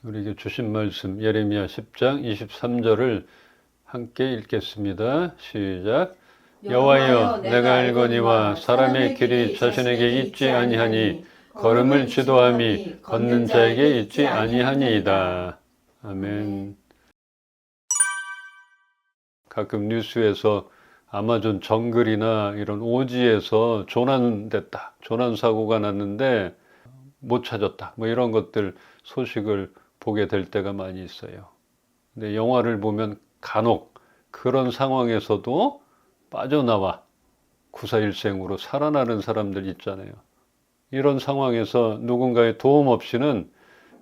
우리에게 주신 말씀 예레미야 10장 23절을 함께 읽겠습니다. 시작. 여호와여, 내가 알거니와 사람의 길이 자신에게 있지 아니하니 걸음을 지도함이 걷는 자에게 있지 아니하니이다. 아멘. 가끔 뉴스에서 아마존 정글이나 이런 오지에서 조난됐다, 조난 사고가 났는데 못 찾았다, 뭐 이런 것들 소식을 보게 될 때가 많이 있어요. 근데 영화를 보면 간혹 그런 상황에서도 빠져나와 구사일생으로 살아나는 사람들 있잖아요. 이런 상황에서 누군가의 도움 없이는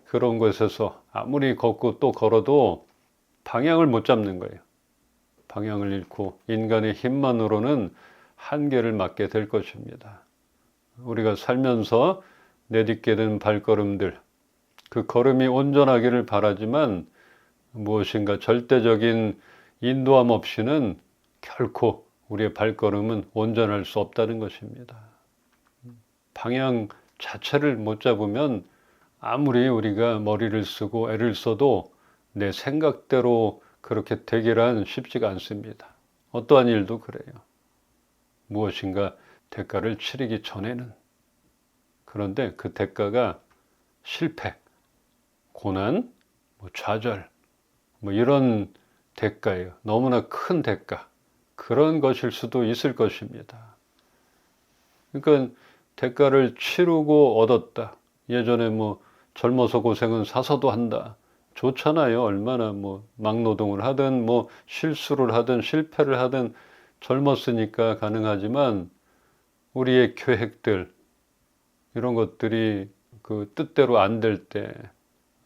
그런 곳에서 아무리 걷고 또 걸어도 방향을 못 잡는 거예요. 방향을 잃고 인간의 힘만으로는 한계를 맞게 될 것입니다. 우리가 살면서 내딛게 된 발걸음들, 그 걸음이 온전하기를 바라지만 무엇인가 절대적인 인도함 없이는 결코 우리의 발걸음은 온전할 수 없다는 것입니다. 방향 자체를 못 잡으면 아무리 우리가 머리를 쓰고 애를 써도 내 생각대로 그렇게 되기란 쉽지가 않습니다. 어떠한 일도 그래요. 무엇인가 대가를 치르기 전에는. 그런데 그 대가가 실패, 고난, 좌절, 이런 대가예요. 너무나 큰 대가. 그런 것일 수도 있을 것입니다. 그러니까 대가를 치르고 얻었다. 예전에 젊어서 고생은 사서도 한다. 좋잖아요. 얼마나 막노동을 하든 실수를 하든 실패를 하든 젊었으니까 가능하지만 우리의 계획들 이런 것들이 그 뜻대로 안 될 때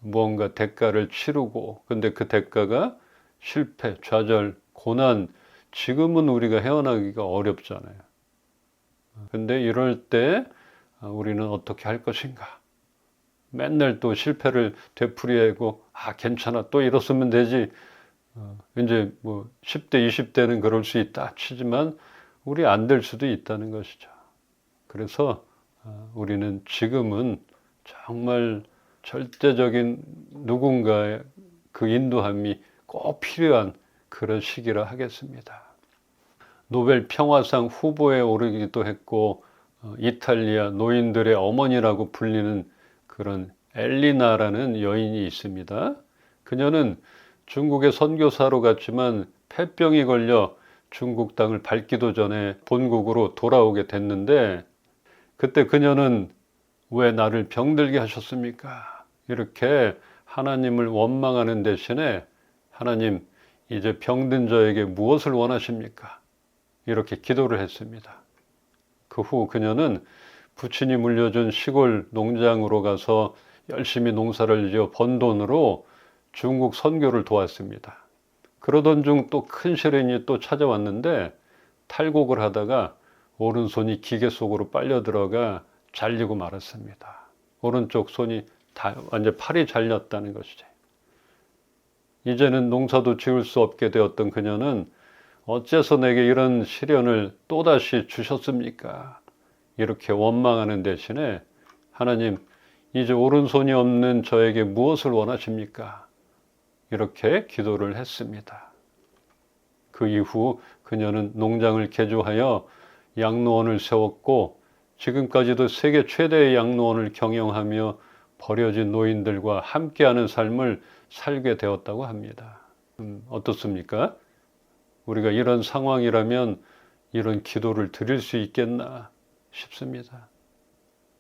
무언가 대가를 치르고 근데 그 대가가 실패, 좌절, 고난 지금은 우리가 헤어나기가 어렵잖아요. 근데 이럴 때 우리는 어떻게 할 것인가? 맨날 또 실패를 되풀이하고 괜찮아 또 이렇으면 되지. 이제 10대, 20대는 그럴 수 있다 치지만 우리 안 될 수도 있다는 것이죠. 그래서 우리는 지금은 정말 절대적인 누군가의 그 인도함이 꼭 필요한 그런 시기라 하겠습니다. 노벨 평화상 후보에 오르기도 했고 이탈리아 노인들의 어머니라고 불리는 그런 엘리나라는 여인이 있습니다. 그녀는 중국의 선교사로 갔지만 폐병이 걸려 중국 땅을 밟기도 전에 본국으로 돌아오게 됐는데 그때 그녀는 왜 나를 병들게 하셨습니까? 이렇게 하나님을 원망하는 대신에 하나님 이제 병든 저에게 무엇을 원하십니까? 이렇게 기도를 했습니다. 그 후 그녀는 부친이 물려준 시골 농장으로 가서 열심히 농사를 지어 번 돈으로 중국 선교를 도왔습니다. 그러던 중 또 큰 시련이 또 찾아왔는데 탈곡을 하다가 오른손이 기계 속으로 빨려 들어가 잘리고 말았습니다. 오른쪽 손이 다 완전 팔이 잘렸다는 것이죠. 이제는 농사도 지을 수 없게 되었던 그녀는 어째서 내게 이런 시련을 또다시 주셨습니까? 이렇게 원망하는 대신에 하나님 이제 오른손이 없는 저에게 무엇을 원하십니까? 이렇게 기도를 했습니다. 그 이후 그녀는 농장을 개조하여 양로원을 세웠고 지금까지도 세계 최대의 양로원을 경영하며 버려진 노인들과 함께하는 삶을 살게 되었다고 합니다. 어떻습니까? 우리가 이런 상황이라면 이런 기도를 드릴 수 있겠나 싶습니다.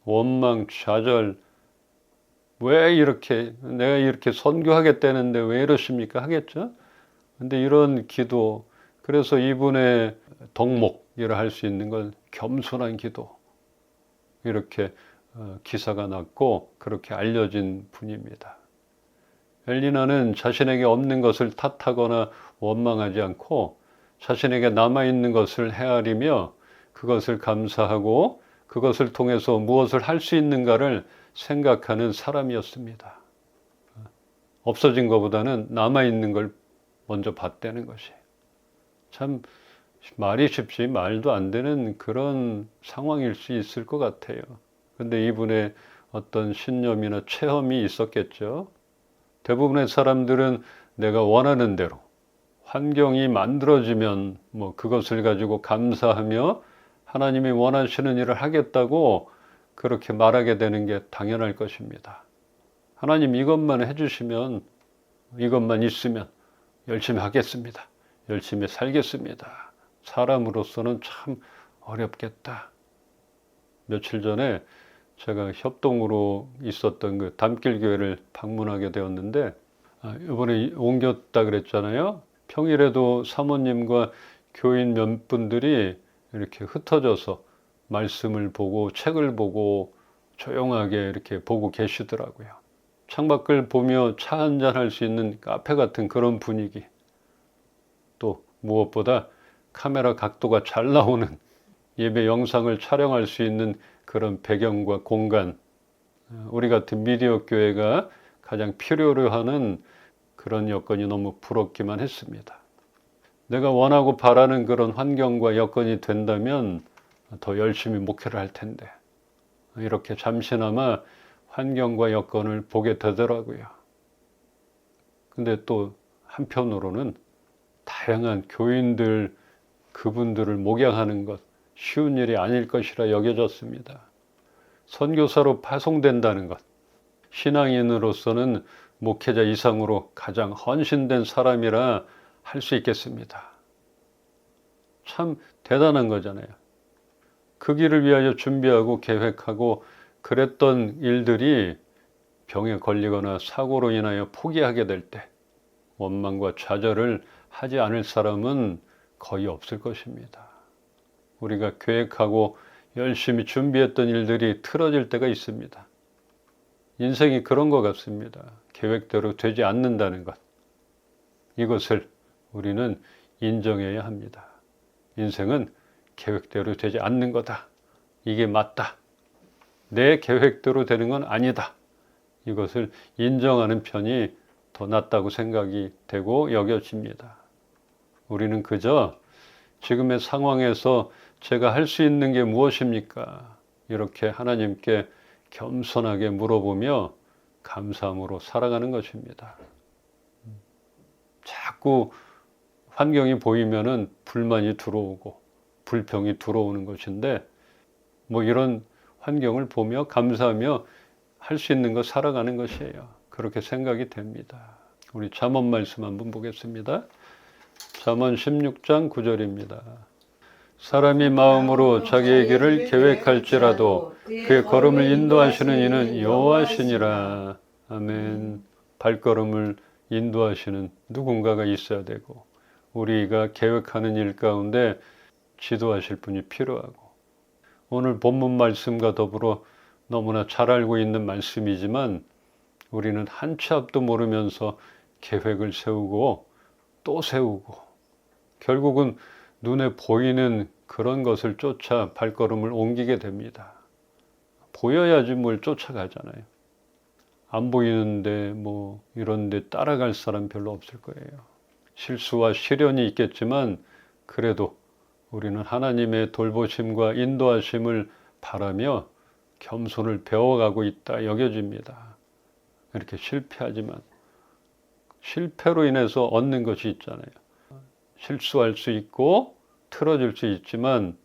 원망, 좌절, 왜 이렇게 내가 이렇게 선교하겠다는데 왜 이러십니까? 하겠죠? 근데 이런 기도, 그래서 이분의 덕목이라 할 수 있는 건 겸손한 기도. 이렇게 기사가 났고 그렇게 알려진 분입니다. 엘리나는 자신에게 없는 것을 탓하거나 원망하지 않고 자신에게 남아있는 것을 헤아리며 그것을 감사하고 그것을 통해서 무엇을 할 수 있는가를 생각하는 사람이었습니다. 없어진 것보다는 남아있는 걸 먼저 봤다는 것이. 참 말이 쉽지 말도 안 되는 그런 상황일 수 있을 것 같아요. 근데 이분의 어떤 신념이나 체험이 있었겠죠. 대부분의 사람들은 내가 원하는 대로 환경이 만들어지면 뭐 그것을 가지고 감사하며 하나님이 원하시는 일을 하겠다고 그렇게 말하게 되는 게 당연할 것입니다. 하나님 이것만 해주시면, 이것만 있으면 열심히 하겠습니다. 열심히 살겠습니다. 사람으로서는 참 어렵겠다. 며칠 전에 제가 협동으로 있었던 그 담길교회를 방문하게 되었는데, 이번에 옮겼다 그랬잖아요. 평일에도 사모님과 교인 몇 분들이 이렇게 흩어져서 말씀을 보고 책을 보고 조용하게 이렇게 보고 계시더라고요. 창밖을 보며 차 한잔 할 수 있는 카페 같은 그런 분위기. 또 무엇보다 카메라 각도가 잘 나오는 예배 영상을 촬영할 수 있는 그런 배경과 공간. 우리 같은 미디어 교회가 가장 필요로 하는 그런 여건이 너무 부럽기만 했습니다. 내가 원하고 바라는 그런 환경과 여건이 된다면 더 열심히 목회를 할 텐데, 이렇게 잠시나마 환경과 여건을 보게 되더라고요. 근데 또 한편으로는 다양한 교인들, 그분들을 목양하는 것 쉬운 일이 아닐 것이라 여겨졌습니다. 선교사로 파송된다는 것, 신앙인으로서는 목회자 이상으로 가장 헌신된 사람이라 할 수 있겠습니다. 참 대단한 거잖아요. 그 길을 위하여 준비하고 계획하고 그랬던 일들이 병에 걸리거나 사고로 인하여 포기하게 될 때 원망과 좌절을 하지 않을 사람은 거의 없을 것입니다. 우리가 계획하고 열심히 준비했던 일들이 틀어질 때가 있습니다. 인생이 그런 것 같습니다. 계획대로 되지 않는다는 것. 이것을 우리는 인정해야 합니다. 인생은 계획대로 되지 않는 거다. 이게 맞다. 내 계획대로 되는 건 아니다. 이것을 인정하는 편이 더 낫다고 생각이 되고 여겨집니다. 우리는 그저 지금의 상황에서 제가 할 수 있는 게 무엇입니까? 이렇게 하나님께 겸손하게 물어보며 감사함으로 살아가는 것입니다. 자꾸 환경이 보이면은 불만이 들어오고 불평이 들어오는 것인데, 뭐 이런 환경을 보며 감사하며 할 수 있는 거 살아가는 것이에요. 그렇게 생각이 됩니다. 우리 잠언 말씀 한번 보겠습니다. 잠언 16장 9절입니다. 사람이 마음으로 자기의 길을 계획할지라도 그의 걸음을 인도하시는 이는 여호와시니라. 아멘. 발걸음을 인도하시는 누군가가 있어야 되고, 우리가 계획하는 일 가운데 지도하실 분이 필요하고, 오늘 본문 말씀과 더불어 너무나 잘 알고 있는 말씀이지만 우리는 한 치 앞도 모르면서 계획을 세우고 또 세우고 결국은 눈에 보이는 그런 것을 쫓아 발걸음을 옮기게 됩니다. 보여야지 뭘 쫓아가잖아요. 안 보이는데 뭐 이런 데 따라갈 사람 별로 없을 거예요. 실수와 시련이 있겠지만 그래도 우리는 하나님의 돌보심과 인도하심을 바라며 겸손을 배워가고 있다 여겨집니다. 이렇게 실패하지만 실패로 인해서 얻는 것이 있잖아요. 실수할 수 있고 틀어질 수 있지만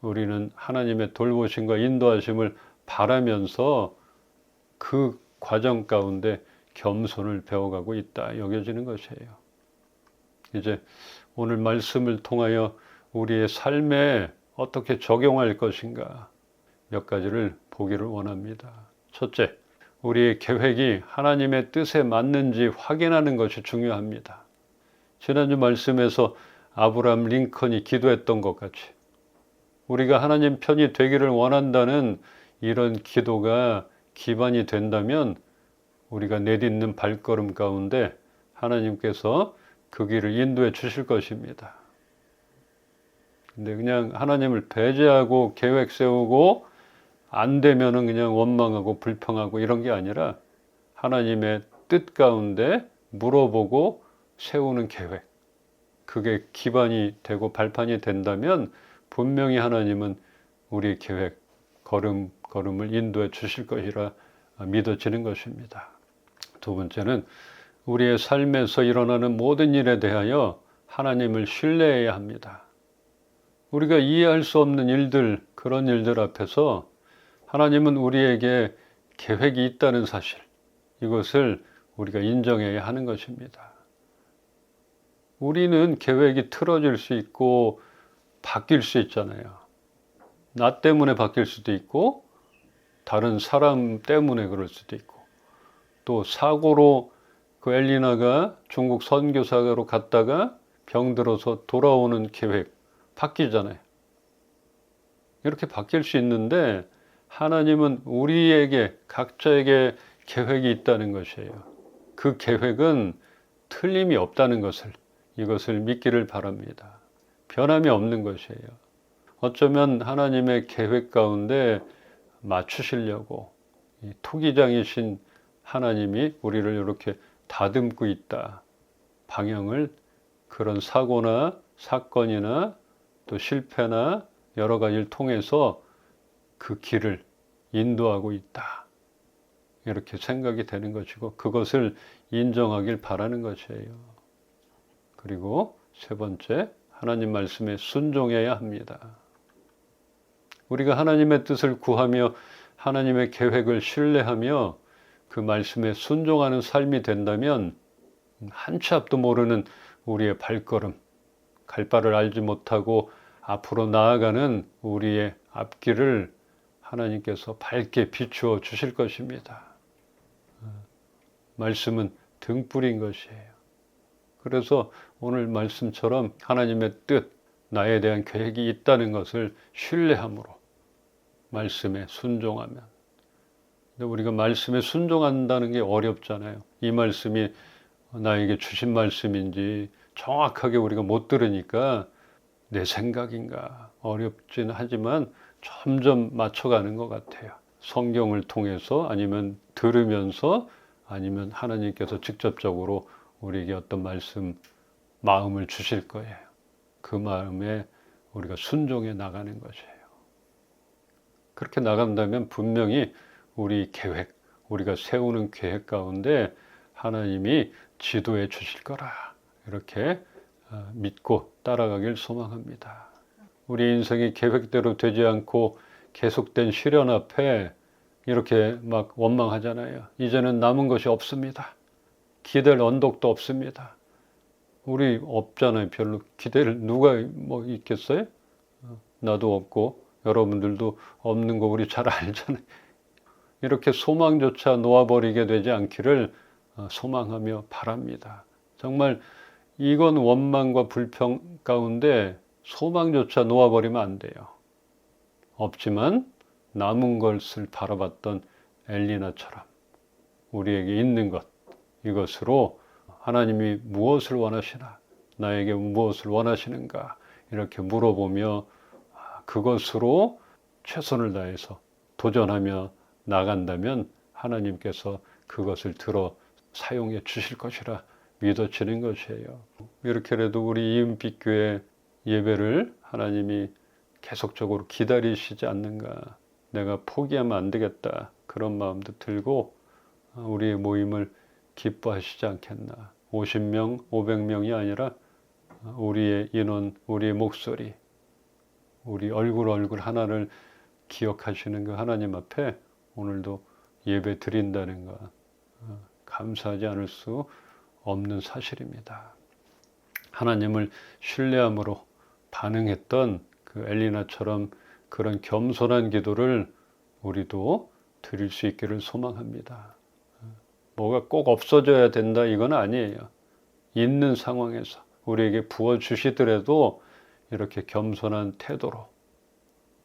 우리는 하나님의 돌보심과 인도하심을 바라면서 그 과정 가운데 겸손을 배워가고 있다 여겨지는 것이에요. 이제 오늘 말씀을 통하여 우리의 삶에 어떻게 적용할 것인가 몇 가지를 보기를 원합니다. 첫째, 우리의 계획이 하나님의 뜻에 맞는지 확인하는 것이 중요합니다. 지난주 말씀에서 아브라함 링컨이 기도했던 것 같이 우리가 하나님 편이 되기를 원한다는 이런 기도가 기반이 된다면 우리가 내딛는 발걸음 가운데 하나님께서 그 길을 인도해 주실 것입니다. 근데 그냥 하나님을 배제하고 계획 세우고 안 되면은 그냥 원망하고 불평하고 이런 게 아니라 하나님의 뜻 가운데 물어보고 세우는 계획, 그게 기반이 되고 발판이 된다면 분명히 하나님은 우리 계획 걸음을 인도해 주실 것이라 믿어지는 것입니다. 두 번째는 우리의 삶에서 일어나는 모든 일에 대하여 하나님을 신뢰해야 합니다. 우리가 이해할 수 없는 일들, 그런 일들 앞에서 하나님은 우리에게 계획이 있다는 사실, 이것을 우리가 인정해야 하는 것입니다. 우리는 계획이 틀어질 수 있고 바뀔 수 있잖아요. 나 때문에 바뀔 수도 있고 다른 사람 때문에 그럴 수도 있고, 또 사고로 그 엘리나가 중국 선교사로 갔다가 병들어서 돌아오는 계획 바뀌잖아요. 이렇게 바뀔 수 있는데 하나님은 우리에게 각자에게 계획이 있다는 것이에요. 그 계획은 틀림이 없다는 것을, 이것을 믿기를 바랍니다. 변함이 없는 것이에요. 어쩌면 하나님의 계획 가운데 맞추시려고 이 토기장이신 하나님이 우리를 이렇게 다듬고 있다. 방향을 그런 사고나 사건이나 또 실패나 여러 가지를 통해서 그 길을 인도하고 있다. 이렇게 생각이 되는 것이고 그것을 인정하길 바라는 것이에요. 그리고 세 번째, 하나님 말씀에 순종해야 합니다. 우리가 하나님의 뜻을 구하며 하나님의 계획을 신뢰하며 그 말씀에 순종하는 삶이 된다면 한 치 앞도 모르는 우리의 발걸음, 갈 바를 알지 못하고 앞으로 나아가는 우리의 앞길을 하나님께서 밝게 비추어 주실 것입니다. 말씀은 등불인 것이에요. 그래서 오늘 말씀처럼 하나님의 뜻, 나에 대한 계획이 있다는 것을 신뢰함으로 말씀에 순종하면, 근데 우리가 말씀에 순종한다는 게 어렵잖아요. 이 말씀이 나에게 주신 말씀인지 정확하게 우리가 못 들으니까 내 생각인가 어렵긴 하지만 점점 맞춰가는 것 같아요. 성경을 통해서 아니면 들으면서 아니면 하나님께서 직접적으로 우리에게 어떤 말씀, 마음을 주실 거예요. 그 마음에 우리가 순종해 나가는 것이에요. 그렇게 나간다면 분명히 우리 계획, 우리가 세우는 계획 가운데 하나님이 지도해 주실 거라. 이렇게 믿고 따라가길 소망합니다. 우리 인생이 계획대로 되지 않고 계속된 시련 앞에 이렇게 막 원망하잖아요. 이제는 남은 것이 없습니다. 기댈 언덕도 없습니다. 우리 없잖아요. 별로 기댈 누가 뭐 있겠어요? 나도 없고 여러분들도 없는 거 우리 잘 알잖아요. 이렇게 소망조차 놓아버리게 되지 않기를 소망하며 바랍니다. 정말 이건 원망과 불평 가운데 소망조차 놓아버리면 안 돼요. 없지만 남은 것을 바라봤던 엘리나처럼 우리에게 있는 것, 이것으로 하나님이 무엇을 원하시나, 나에게 무엇을 원하시는가 이렇게 물어보며 그것으로 최선을 다해서 도전하며 나간다면 하나님께서 그것을 들어 사용해 주실 것이라 믿어지는 것이에요. 이렇게라도 우리 이은빛 교회 예배를 하나님이 계속적으로 기다리시지 않는가, 내가 포기하면 안 되겠다 그런 마음도 들고 우리의 모임을 기뻐하시지 않겠나. 50명, 500명이 아니라 우리의 인원, 우리의 목소리, 우리 얼굴 하나를 기억하시는 그 하나님 앞에 오늘도 예배 드린다는 것 감사하지 않을 수 없는 사실입니다. 하나님을 신뢰함으로 반응했던 그 엘리나처럼 그런 겸손한 기도를 우리도 드릴 수 있기를 소망합니다. 뭐가 꼭 없어져야 된다 이건 아니에요. 있는 상황에서 우리에게 부어주시더라도 이렇게 겸손한 태도로,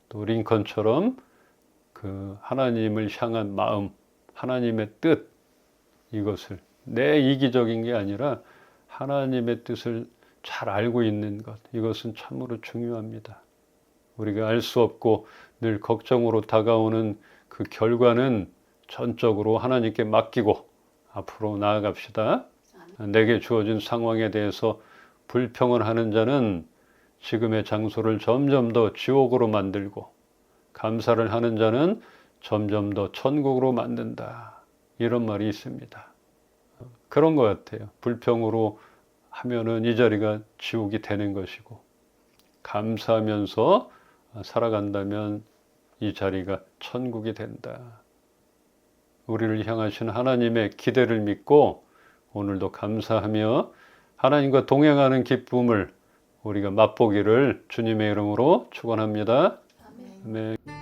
또 링컨처럼 그 하나님을 향한 마음, 하나님의 뜻, 이것을 내 이기적인 게 아니라 하나님의 뜻을 잘 알고 있는 것, 이것은 참으로 중요합니다. 우리가 알 수 없고 늘 걱정으로 다가오는 그 결과는 전적으로 하나님께 맡기고 앞으로 나아갑시다. 내게 주어진 상황에 대해서 불평을 하는 자는 지금의 장소를 점점 더 지옥으로 만들고, 감사를 하는 자는 점점 더 천국으로 만든다. 이런 말이 있습니다. 그런 것 같아요. 불평으로 하면은 이 자리가 지옥이 되는 것이고, 감사하면서 살아간다면 이 자리가 천국이 된다. 우리를 향하신 하나님의 기대를 믿고 오늘도 감사하며 하나님과 동행하는 기쁨을 우리가 맛보기를 주님의 이름으로 축원합니다. 아멘. 아멘.